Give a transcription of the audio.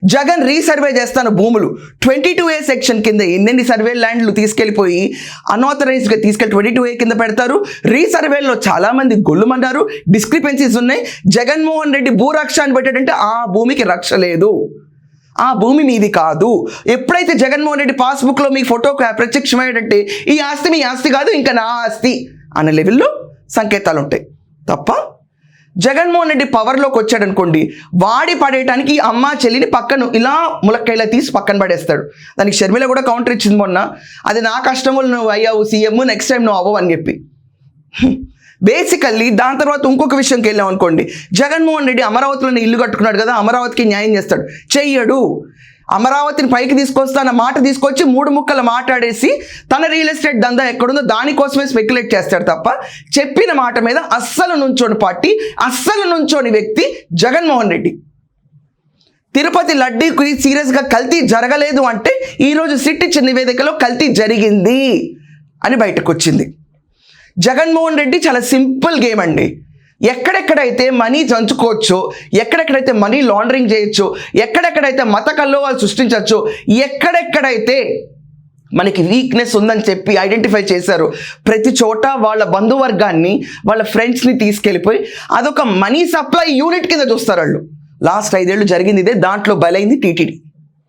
Jagan resurvey చేస్తాను భూములు 22A section కింద ఎన్నెన్ని సర్వే ల్యాండ్లు తీసుకెళ్ళిపోయి అన్ఆథరైజ్డ్గా తీసుకెళ్ళి 22A కింద పెడతారు. రీసర్వేలో చాలామంది గొల్లుమన్నారు, డిస్క్రిపెన్సీస్ ఉన్నాయి. జగన్మోహన్ రెడ్డి భూరక్ష అని పెట్టాడంటే ఆ భూమికి రక్ష లేదు, ఆ భూమి మీది కాదు. ఎప్పుడైతే జగన్మోహన్ రెడ్డి పాస్బుక్లో మీ ఫోటో ప్రత్యక్షమయ్యాడంటే ఈ ఆస్తి మీ ఆస్తి కాదు, ఇంకా నా ఆస్తి అనే లెవెల్లో సంకేతాలు ఉంటాయి తప్ప జగన్మోహన్ రెడ్డి పవర్లోకి వచ్చాడనుకోండి, వాడి పడేయటానికి అమ్మ చెల్లిని పక్కన ఇలా ములక్కాయలా తీసి పక్కన పడేస్తాడు. దానికి షర్మిల కూడా కౌంటర్ ఇచ్చింది మొన్న, అది నా కష్టములు నువ్వు అయ్యావు సీఎం, నెక్స్ట్ టైం నువ్వు అవ్వవు అని చెప్పి. బేసికల్లీ దాని తర్వాత ఇంకొక విషయంకి వెళ్ళాం అనుకోండి, జగన్మోహన్ రెడ్డి అమరావతిలోనే ఇల్లు కట్టుకున్నాడు కదా, అమరావతికి న్యాయం చేస్తాడు, చెయ్యడు. అమరావతిని పైకి తీసుకొస్తాన మాట తీసుకొచ్చి 3 ముక్కలు మాట్లాడేసి తన రియల్ ఎస్టేట్ దందా ఎక్కడుందో దానికోసమే స్పెక్యులేట్ చేస్తాడు తప్ప చెప్పిన మాట మీద అస్సలు నుంచోని పార్టీ, అస్సలు నుంచోని వ్యక్తి జగన్మోహన్ రెడ్డి. తిరుపతి లడ్డూకి సీరియస్గా కల్తీ జరగలేదు అంటే ఈరోజు సిట్ ఇచ్చిన నివేదికలో కల్తీ జరిగింది అని బయటకు వచ్చింది. జగన్మోహన్ రెడ్డి చాలా సింపుల్ గేమ్ అండి. ఎక్కడెక్కడైతే మనీ చంచుకోవచ్చో, ఎక్కడెక్కడైతే మనీ లాండరింగ్ చేయొచ్చో, ఎక్కడెక్కడైతే మత కల్లోవాలు సృష్టించవచ్చో, ఎక్కడెక్కడైతే మనకి వీక్నెస్ ఉందని చెప్పి ఐడెంటిఫై చేశారు, ప్రతి చోట వాళ్ళ బంధువర్గాన్ని వాళ్ళ ఫ్రెండ్స్ని తీసుకెళ్ళిపోయి అదొక మనీ సప్లై యూనిట్ కింద చూస్తారు వాళ్ళు. లాస్ట్ 5 ఏళ్ళు జరిగింది ఇదే. దాంట్లో బలైంది టీటీడీ.